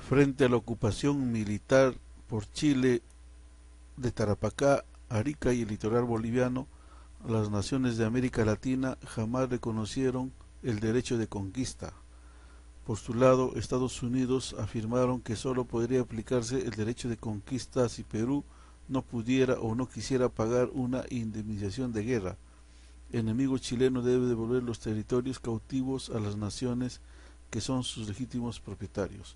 Frente a la ocupación militar por Chile de Tarapacá, Arica y el litoral boliviano, las naciones de América Latina jamás reconocieron el derecho de conquista. Por su lado, Estados Unidos afirmaron que solo podría aplicarse el derecho de conquista si Perú no pudiera o no quisiera pagar una indemnización de guerra. El enemigo chileno debe devolver los territorios cautivos a las naciones que son sus legítimos propietarios,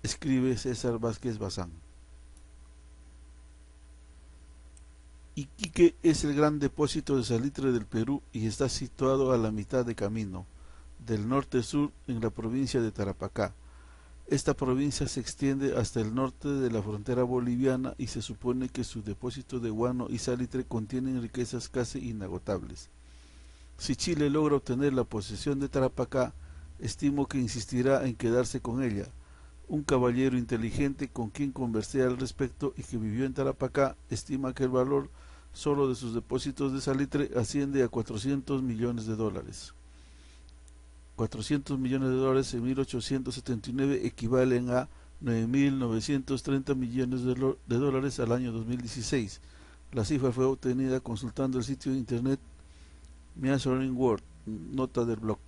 escribe César Vázquez Bazán. Iquique es el gran depósito de salitre del Perú y está situado a la mitad de camino, del norte-sur en la provincia de Tarapacá. Esta provincia se extiende hasta el norte de la frontera boliviana y se supone que su depósito de guano y salitre contienen riquezas casi inagotables. Si Chile logra obtener la posesión de Tarapacá, estimo que insistirá en quedarse con ella. Un caballero inteligente con quien conversé al respecto y que vivió en Tarapacá estima que el valor solo de sus depósitos de salitre asciende a 400 millones de dólares. 400 millones de dólares en 1879 equivalen a 9.930 millones de dólares al año 2016. La cifra fue obtenida consultando el sitio de internet Measuring World, nota del blog.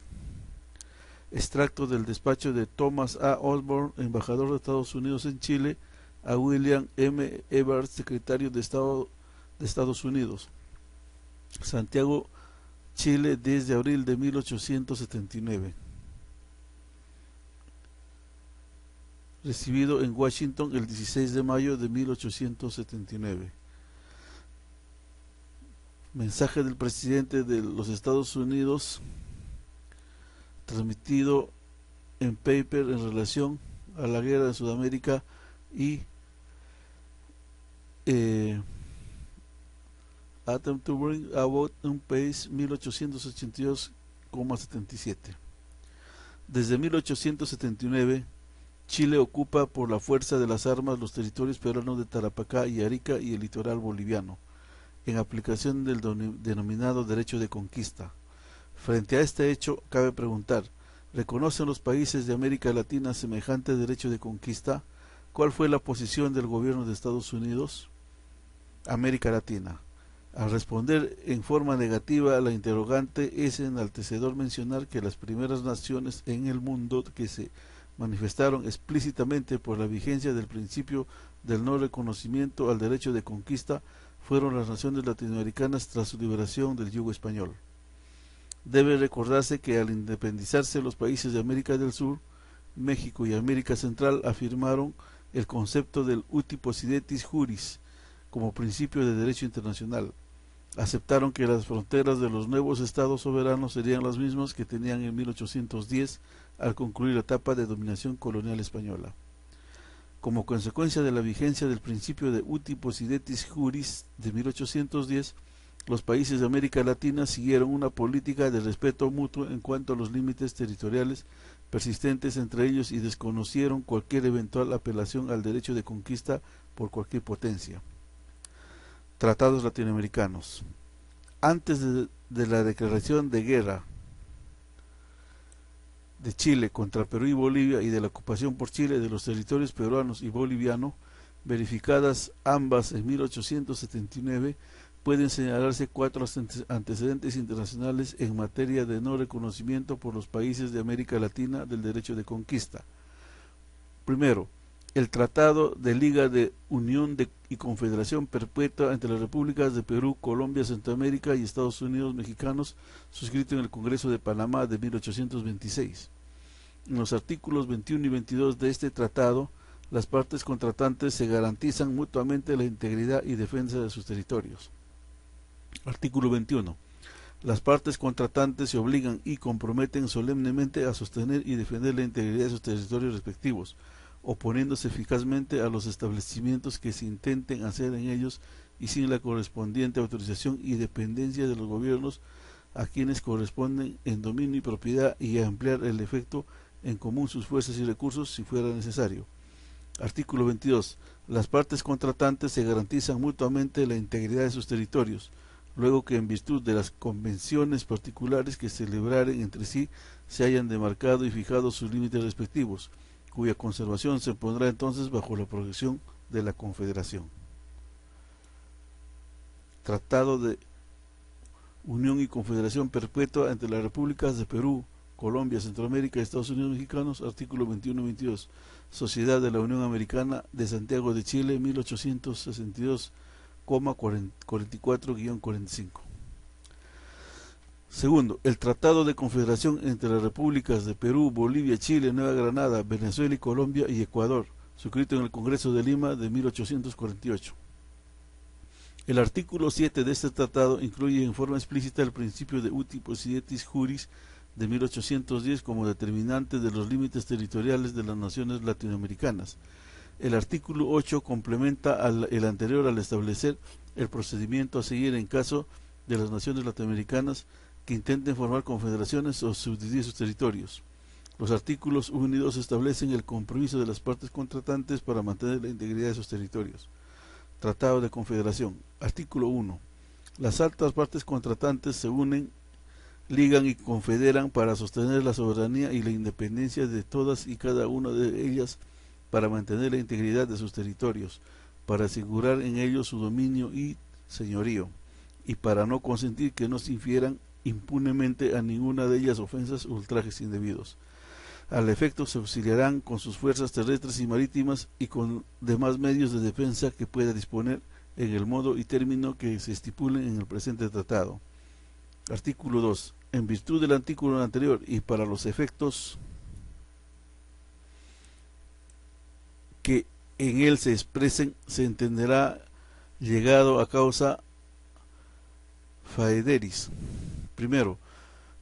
Extracto del despacho de Thomas A. Osborne, embajador de Estados Unidos en Chile, a William M. Evarts, secretario de Estado de Estados Unidos. Santiago, Chile, 10 de abril de 1879. Recibido en Washington el 16 de mayo de 1879. Mensaje del presidente de los Estados Unidos transmitido en paper en relación a la guerra de Sudamérica y Attempt to Bring About un País 1882,77. Desde 1879 Chile ocupa por la fuerza de las armas los territorios peruanos de Tarapacá y Arica y el litoral boliviano, en aplicación del denominado derecho de conquista. Frente a este hecho, cabe preguntar, ¿reconocen los países de América Latina semejante derecho de conquista? ¿Cuál fue la posición del gobierno de Estados Unidos? América Latina. Al responder en forma negativa a la interrogante, es enaltecedor mencionar que las primeras naciones en el mundo que se manifestaron explícitamente por la vigencia del principio del no reconocimiento al derecho de conquista fueron las naciones latinoamericanas tras su liberación del yugo español. Debe recordarse que al independizarse los países de América del Sur, México y América Central afirmaron el concepto del uti possidetis juris como principio de derecho internacional. Aceptaron que las fronteras de los nuevos estados soberanos serían las mismas que tenían en 1810 al concluir la etapa de dominación colonial española. Como consecuencia de la vigencia del principio de uti possidetis juris de 1810, los países de América Latina siguieron una política de respeto mutuo en cuanto a los límites territoriales persistentes entre ellos y desconocieron cualquier eventual apelación al derecho de conquista por cualquier potencia. Tratados latinoamericanos. Antes de la declaración de guerra de Chile contra Perú y Bolivia y de la ocupación por Chile de los territorios peruanos y bolivianos, verificadas ambas en 1879, pueden señalarse 4 antecedentes internacionales en materia de no reconocimiento por los países de América Latina del derecho de conquista. Primero, el Tratado de Liga de Unión y Confederación Perpetua entre las repúblicas de Perú, Colombia, Centroamérica y Estados Unidos mexicanos, suscrito en el Congreso de Panamá de 1826. En los artículos 21 y 22 de este tratado, las partes contratantes se garantizan mutuamente la integridad y defensa de sus territorios. Artículo 21. Las partes contratantes se obligan y comprometen solemnemente a sostener y defender la integridad de sus territorios respectivos, oponiéndose eficazmente a los establecimientos que se intenten hacer en ellos y sin la correspondiente autorización y dependencia de los gobiernos a quienes corresponden en dominio y propiedad, y a emplear el efecto en común sus fuerzas y recursos si fuera necesario. Artículo 22. Las partes contratantes se garantizan mutuamente la integridad de sus territorios, luego que en virtud de las convenciones particulares que celebraren entre sí se hayan demarcado y fijado sus límites respectivos, cuya conservación se pondrá entonces bajo la protección de la Confederación. Tratado de Unión y Confederación Perpetua entre las Repúblicas de Perú, Colombia, Centroamérica y Estados Unidos Mexicanos, artículo 21-22. Sociedad de la Unión Americana de Santiago de Chile, 1862,44-45. Segundo, el Tratado de Confederación entre las Repúblicas de Perú, Bolivia, Chile, Nueva Granada, Venezuela y Colombia y Ecuador, suscrito en el Congreso de Lima de 1848. El artículo 7 de este tratado incluye en forma explícita el principio de uti possidetis juris de 1810 como determinante de los límites territoriales de las naciones latinoamericanas. El artículo 8 complementa el anterior al establecer el procedimiento a seguir en caso de las naciones latinoamericanas que intenten formar confederaciones o subdividir sus territorios. Los artículos 1 y 2 establecen el compromiso de las partes contratantes para mantener la integridad de sus territorios. Tratado de Confederación. Artículo 1. Las altas partes contratantes se unen, ligan y confederan para sostener la soberanía y la independencia de todas y cada una de ellas, para mantener la integridad de sus territorios, para asegurar en ellos su dominio y señorío, y para no consentir que no se infieran impunemente a ninguna de ellas ofensas o ultrajes indebidos. Al efecto se auxiliarán con sus fuerzas terrestres y marítimas y con demás medios de defensa que pueda disponer en el modo y término que se estipulen en el presente tratado. Artículo 2. En virtud del artículo anterior y para los efectos que en él se expresen, se entenderá llegado a causa faederis. Primero,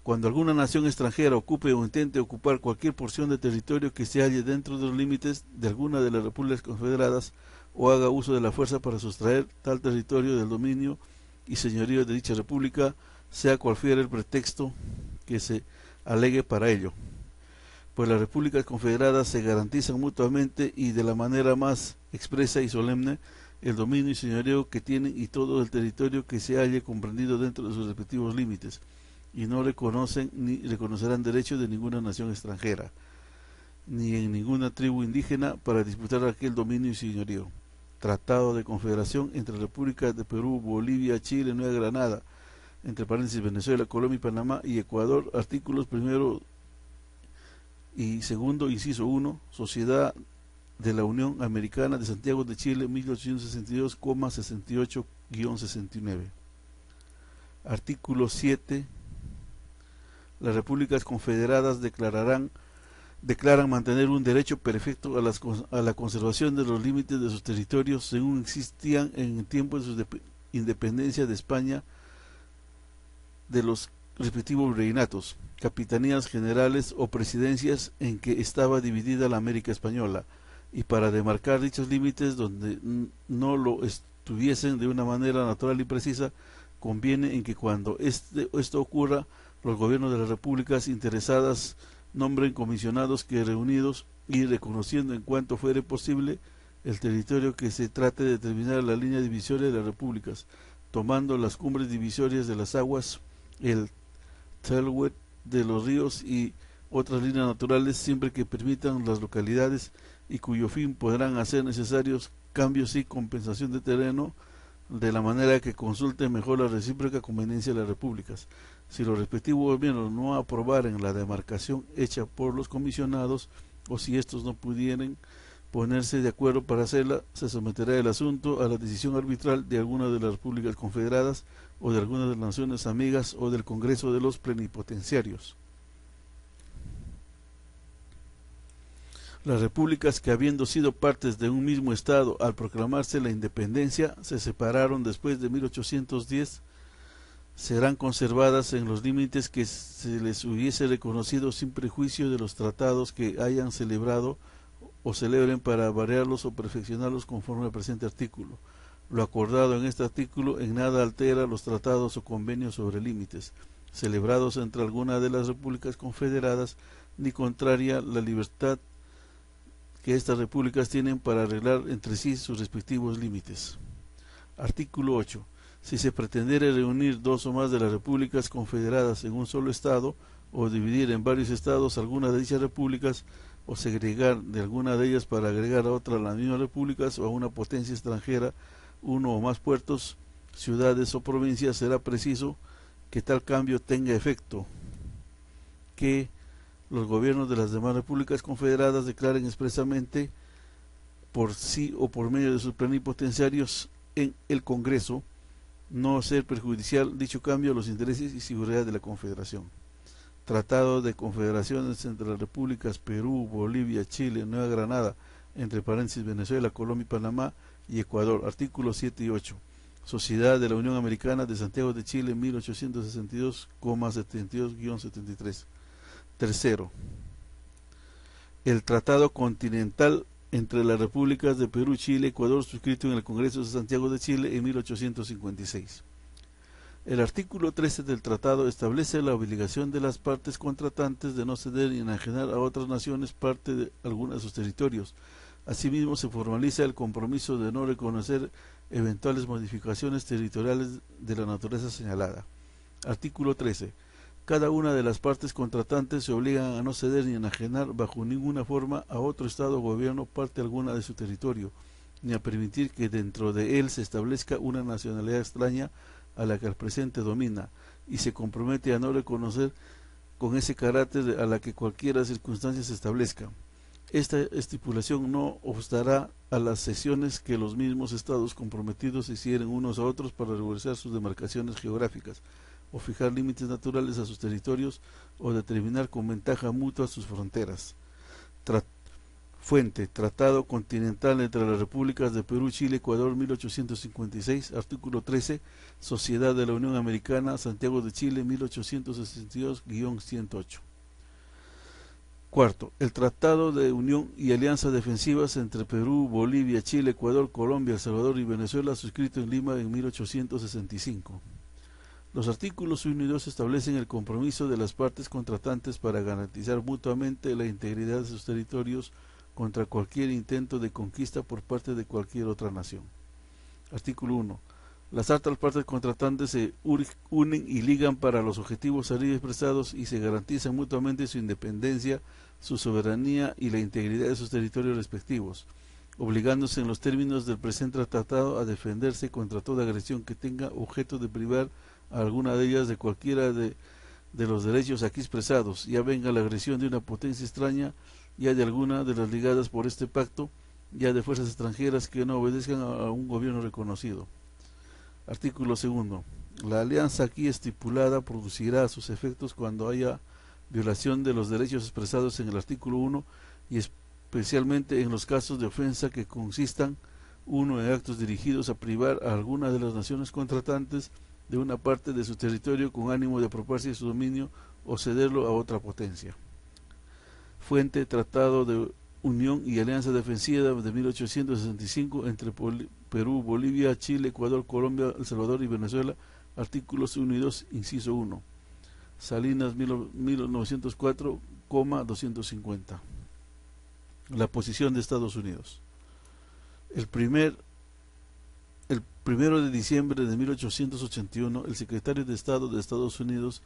cuando alguna nación extranjera ocupe o intente ocupar cualquier porción de territorio que se halle dentro de los límites de alguna de las repúblicas confederadas o haga uso de la fuerza para sustraer tal territorio del dominio y señorío de dicha república, sea cual fuera el pretexto que se alegue para ello, pues las repúblicas confederadas se garantizan mutuamente y de la manera más expresa y solemne el dominio y señorío que tienen y todo el territorio que se halle comprendido dentro de sus respectivos límites, y no reconocen ni reconocerán derechos de ninguna nación extranjera, ni en ninguna tribu indígena para disputar aquel dominio y señorío. Tratado de Confederación entre Repúblicas de Perú, Bolivia, Chile, Nueva Granada, entre paréntesis Venezuela, Colombia y Panamá y Ecuador, artículos 1 y 2, inciso 1, Sociedad de la Unión Americana de Santiago de Chile, 1862,68-69. Artículo 7. Las repúblicas confederadas declaran mantener un derecho perfecto a la conservación de los límites de sus territorios según existían en el tiempo de su independencia de España de los respectivos reinatos, capitanías generales o presidencias en que estaba dividida la América Española, y para demarcar dichos límites donde no lo estuviesen de una manera natural y precisa, conviene en que cuando esto ocurra, los gobiernos de las repúblicas interesadas nombren comisionados que, reunidos y reconociendo en cuanto fuere posible el territorio que se trate de determinar la línea divisoria de las repúblicas, tomando las cumbres divisorias de las aguas, el tailway de los ríos y otras líneas naturales, siempre que permitan las localidades, y cuyo fin podrán hacer necesarios cambios y compensación de terreno, de la manera que consulte mejor la recíproca conveniencia de las repúblicas. Si los respectivos gobiernos no aprobaren la demarcación hecha por los comisionados, o si estos no pudieran ponerse de acuerdo para hacerla, se someterá el asunto a la decisión arbitral de alguna de las repúblicas confederadas o de alguna de las naciones amigas o del Congreso de los Plenipotenciarios. Las repúblicas que, habiendo sido partes de un mismo Estado al proclamarse la independencia, se separaron después de 1810, serán conservadas en los límites que se les hubiese reconocido sin prejuicio de los tratados que hayan celebrado o celebren para variarlos o perfeccionarlos conforme al presente artículo. Lo acordado en este artículo en nada altera los tratados o convenios sobre límites celebrados entre alguna de las repúblicas confederadas, ni contraria la libertad que estas repúblicas tienen para arreglar entre sí sus respectivos límites. Artículo 8. Si se pretendiere reunir dos o más de las repúblicas confederadas en un solo Estado, o dividir en varios estados alguna de dichas repúblicas, o segregar de alguna de ellas para agregar a otra a las mismas repúblicas o a una potencia extranjera uno o más puertos, ciudades o provincias, será preciso que tal cambio tenga efecto, que los gobiernos de las demás repúblicas confederadas declaren expresamente por sí o por medio de sus plenipotenciarios en el Congreso no ser perjudicial dicho cambio a los intereses y seguridad de la Confederación. Tratado de confederaciones entre las repúblicas Perú, Bolivia, Chile, Nueva Granada, entre paréntesis Venezuela, Colombia y Panamá y Ecuador, artículos 7 y 8. Sociedad de la Unión Americana de Santiago de Chile, 1862,72-73. Tercero, el Tratado Continental entre las repúblicas de Perú, Chile y Ecuador, suscrito en el Congreso de Santiago de Chile en 1856. El artículo 13 del tratado establece la obligación de las partes contratantes de no ceder ni enajenar a otras naciones parte de algunos de sus territorios. Asimismo, se formaliza el compromiso de no reconocer eventuales modificaciones territoriales de la naturaleza señalada. Artículo 13. Cada una de las partes contratantes se obligan a no ceder ni enajenar bajo ninguna forma a otro Estado o gobierno parte alguna de su territorio, ni a permitir que dentro de él se establezca una nacionalidad extraña a la que al presente domina, y se compromete a no reconocer con ese carácter a la que cualquiera circunstancia se establezca. Esta estipulación no obstará a las cesiones que los mismos estados comprometidos hicieren unos a otros para regularizar sus demarcaciones geográficas, o fijar límites naturales a sus territorios, o determinar con ventaja mutua sus fronteras. Fuente: Tratado Continental entre las Repúblicas de Perú, Chile, Ecuador, 1856, artículo 13, Sociedad de la Unión Americana, Santiago de Chile, 1862-108. Cuarto, el Tratado de Unión y Alianza Defensivas entre Perú, Bolivia, Chile, Ecuador, Colombia, El Salvador y Venezuela, suscrito en Lima en 1865. Los artículos 1 y 2 establecen el compromiso de las partes contratantes para garantizar mutuamente la integridad de sus territorios contra cualquier intento de conquista por parte de cualquier otra nación. Artículo 1. Las otras partes contratantes se unen y ligan para los objetivos arriba expresados y se garantizan mutuamente su independencia, su soberanía y la integridad de sus territorios respectivos, obligándose en los términos del presente tratado a defenderse contra toda agresión que tenga objeto de privar a alguna de ellas de cualquiera de los derechos aquí expresados, ya venga la agresión de una potencia extraña, ya de alguna de las ligadas por este pacto, ya de fuerzas extranjeras que no obedezcan a un gobierno reconocido. Artículo 2. La alianza aquí estipulada producirá sus efectos cuando haya violación de los derechos expresados en el artículo 1 y especialmente en los casos de ofensa que consistan: 1. En actos dirigidos a privar a alguna de las naciones contratantes de una parte de su territorio con ánimo de apropiarse de su dominio o cederlo a otra potencia. Fuente: Tratado de Unión y Alianza Defensiva de 1865 entre Perú, Bolivia, Chile, Ecuador, Colombia, El Salvador y Venezuela, artículos 1 y 2, inciso 1. Salinas, 1904,250. La posición de Estados Unidos. El 1 de diciembre de 1881, el secretario de Estado de Estados Unidos,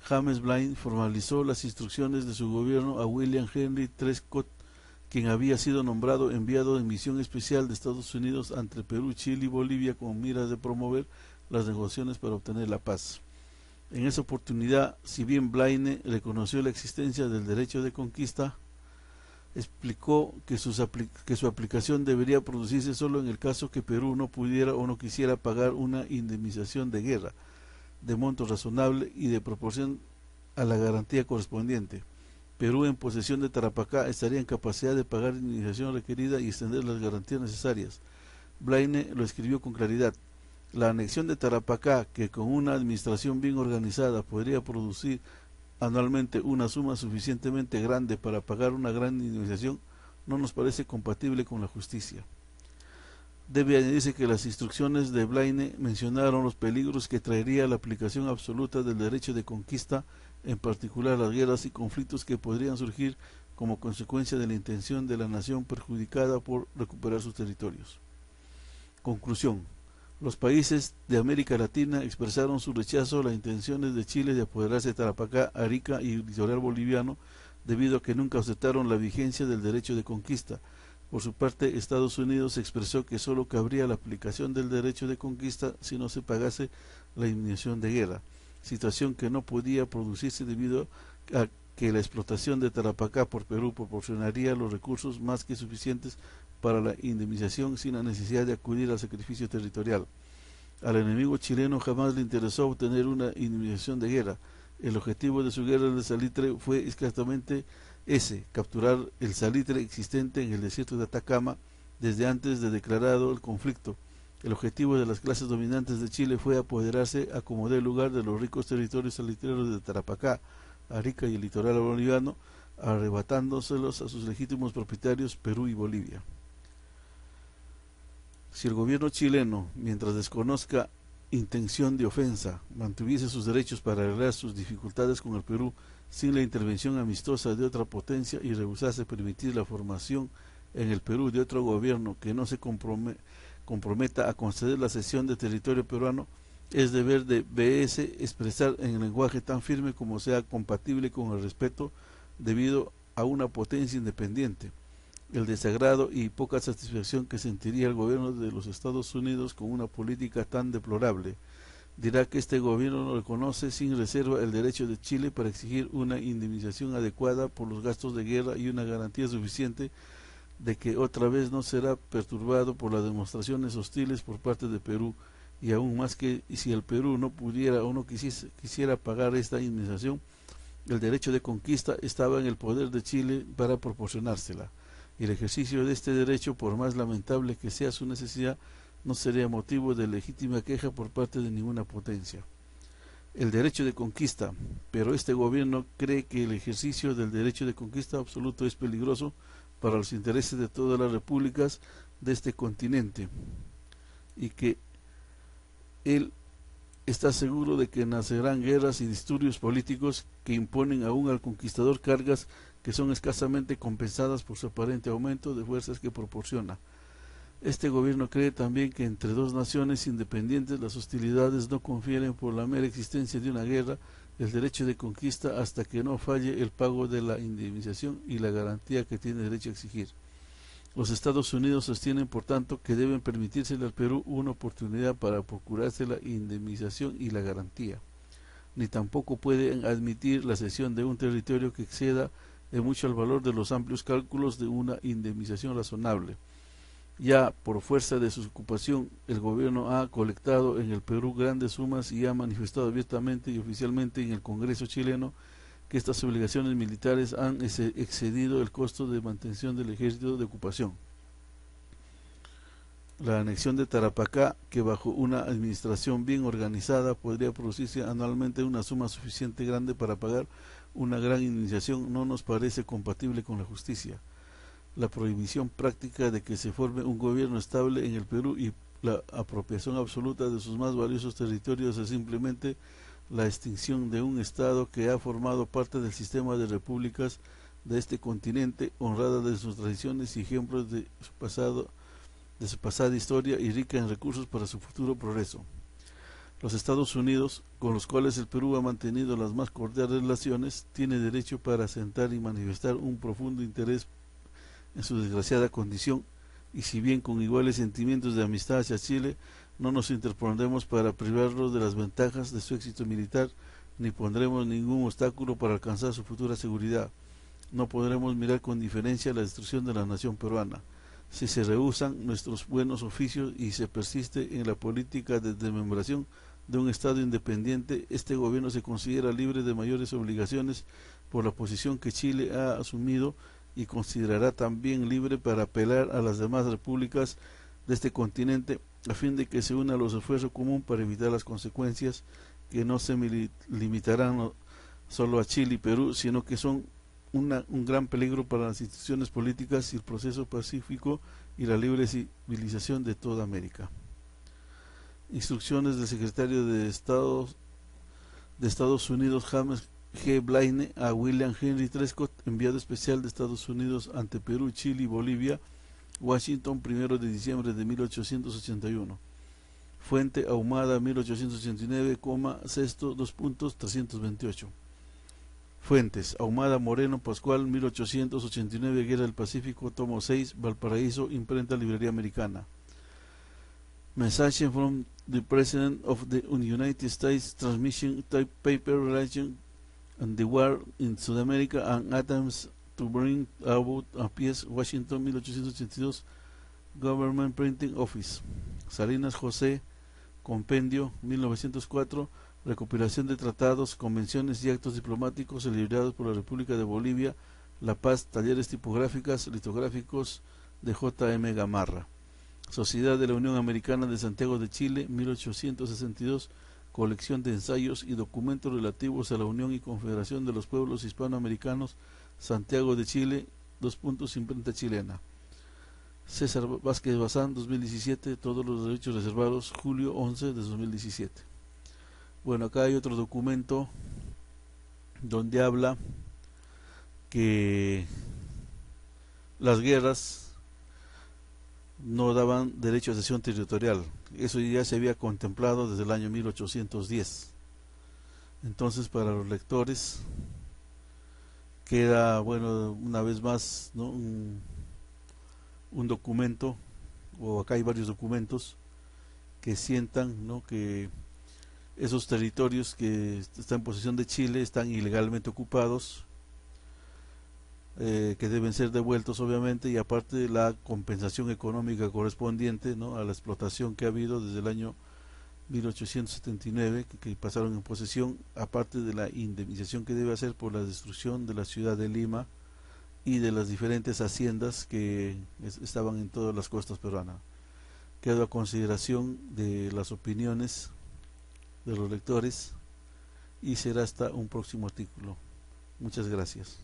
James Blaine, formalizó las instrucciones de su gobierno a William Henry Prescott, quien había sido nombrado enviado de misión especial de Estados Unidos ante Perú, Chile y Bolivia con miras de promover las negociaciones para obtener la paz. En esa oportunidad, si bien Blaine reconoció la existencia del derecho de conquista, explicó que su aplicación debería producirse solo en el caso que Perú no pudiera o no quisiera pagar una indemnización de guerra de monto razonable y de proporción a la garantía correspondiente. Perú, en posesión de Tarapacá, estaría en capacidad de pagar la indemnización requerida y extender las garantías necesarias. Blaine lo escribió con claridad: la anexión de Tarapacá, que con una administración bien organizada podría producir anualmente una suma suficientemente grande para pagar una gran indemnización, no nos parece compatible con la justicia. Debe añadirse que las instrucciones de Blaine mencionaron los peligros que traería la aplicación absoluta del derecho de conquista, en particular las guerras y conflictos que podrían surgir como consecuencia de la intención de la nación perjudicada por recuperar sus territorios. Conclusión: los países de América Latina expresaron su rechazo a las intenciones de Chile de apoderarse de Tarapacá, Arica y el litoral boliviano, debido a que nunca aceptaron la vigencia del derecho de conquista. Por su parte, Estados Unidos expresó que solo cabría la aplicación del derecho de conquista si no se pagase la indemnización de guerra, situación que no podía producirse debido a que la explotación de Tarapacá por Perú proporcionaría los recursos más que suficientes para la indemnización sin la necesidad de acudir al sacrificio territorial. Al enemigo chileno jamás le interesó obtener una indemnización de guerra. El objetivo de su guerra de salitre fue exactamente ese, capturar el salitre existente en el desierto de Atacama desde antes de declarado el conflicto. El objetivo de las clases dominantes de Chile fue apoderarse a como dé lugar de los ricos territorios salitreros de Tarapacá, Arica y el litoral boliviano, arrebatándoselos a sus legítimos propietarios Perú y Bolivia. Si el gobierno chileno, mientras desconozca intención de ofensa, mantuviese sus derechos para arreglar sus dificultades con el Perú sin la intervención amistosa de otra potencia y rehusase permitir la formación en el Perú de otro gobierno que no se comprometa a conceder la cesión de territorio peruano, es deber de BS expresar en lenguaje tan firme como sea compatible con el respeto debido a una potencia independiente el desagrado y poca satisfacción que sentiría el gobierno de los Estados Unidos con una política tan deplorable. Dirá que este gobierno no reconoce sin reserva el derecho de Chile para exigir una indemnización adecuada por los gastos de guerra y una garantía suficiente de que otra vez no será perturbado por las demostraciones hostiles por parte de Perú, y aún más que si el Perú no pudiera o no quisiera pagar esta indemnización, el derecho de conquista estaba en el poder de Chile para proporcionársela, y el ejercicio de este derecho, por más lamentable que sea su necesidad, no sería motivo de legítima queja por parte de ninguna potencia. El derecho de conquista, pero este gobierno cree que el ejercicio del derecho de conquista absoluto es peligroso para los intereses de todas las repúblicas de este continente, y que él está seguro de que nacerán guerras y disturbios políticos que imponen aún al conquistador cargas que son escasamente compensadas por su aparente aumento de fuerzas que proporciona. Este gobierno cree también que entre dos naciones independientes las hostilidades no confieren por la mera existencia de una guerra el derecho de conquista hasta que no falle el pago de la indemnización y la garantía que tiene derecho a exigir. Los Estados Unidos sostienen, por tanto, que deben permitírsele al Perú una oportunidad para procurarse la indemnización y la garantía. Ni tampoco pueden admitir la cesión de un territorio que exceda en mucho el valor de los amplios cálculos de una indemnización razonable. Ya por fuerza de su ocupación, el gobierno ha colectado en el Perú grandes sumas y ha manifestado abiertamente y oficialmente en el Congreso chileno que estas obligaciones militares han excedido el costo de mantención del ejército de ocupación. La anexión de Tarapacá, que bajo una administración bien organizada podría producirse anualmente una suma suficiente grande para pagar una gran indemnización, no nos parece compatible con la justicia. La prohibición práctica de que se forme un gobierno estable en el Perú y la apropiación absoluta de sus más valiosos territorios es simplemente la extinción de un Estado que ha formado parte del sistema de repúblicas de este continente, honrada de sus tradiciones y ejemplos de su pasada historia y rica en recursos para su futuro progreso. Los Estados Unidos, con los cuales el Perú ha mantenido las más cordiales relaciones, tiene derecho para asentar y manifestar un profundo interés en su desgraciada condición, y si bien con iguales sentimientos de amistad hacia Chile, no nos interpondremos para privarlos de las ventajas de su éxito militar, ni pondremos ningún obstáculo para alcanzar su futura seguridad. No podremos mirar con diferencia la destrucción de la nación peruana. Si se rehusan nuestros buenos oficios y se persiste en la política de desmembración de un Estado independiente, este gobierno se considera libre de mayores obligaciones por la posición que Chile ha asumido y considerará también libre para apelar a las demás repúblicas de este continente a fin de que se una a los esfuerzos comunes para evitar las consecuencias que no se limitarán solo a Chile y Perú, sino que son un gran peligro para las instituciones políticas y el proceso pacífico y la libre civilización de toda América. Instrucciones del secretario de Estados Unidos James G. Blaine a William Henry Trescott, enviado especial de Estados Unidos ante Perú, Chile y Bolivia, Washington, 1 de diciembre de 1881. Fuente Ahumada, 1889, sexto, 328. Fuentes: Ahumada Moreno Pascual, 1889, Guerra del Pacífico, tomo 6, Valparaíso, imprenta Librería Americana. Message from the President of the United States, transmission type paper relation and the war in South America and attempts to bring about a peace, Washington, 1882, Government Printing Office. Salinas José, compendio, 1904, recopilación de tratados, convenciones y actos diplomáticos celebrados por la República de Bolivia, La Paz, talleres tipográficas, litográficos de J.M. Gamarra. Sociedad de la Unión Americana de Santiago de Chile, 1862, colección de ensayos y documentos relativos a la Unión y Confederación de los Pueblos Hispanoamericanos, Santiago de Chile, imprenta chilena. César Vázquez Bazán, 2017, todos los derechos reservados, julio 11 de 2017. Bueno, acá hay otro documento donde habla que las guerras no daban derecho a cesión territorial. Eso ya se había contemplado desde el año 1810. Entonces, para los lectores queda, bueno, una vez más, ¿no?, un documento, o acá hay varios documentos que sientan, ¿no?, que esos territorios que están en posesión de Chile están ilegalmente ocupados, que deben ser devueltos, obviamente, y aparte la compensación económica correspondiente, ¿no?, a la explotación que ha habido desde el año 1879 que pasaron en posesión, aparte de la indemnización que debe hacer por la destrucción de la ciudad de Lima y de las diferentes haciendas que estaban en todas las costas peruanas. Quedo a consideración de las opiniones de los lectores y será hasta un próximo artículo. Muchas gracias.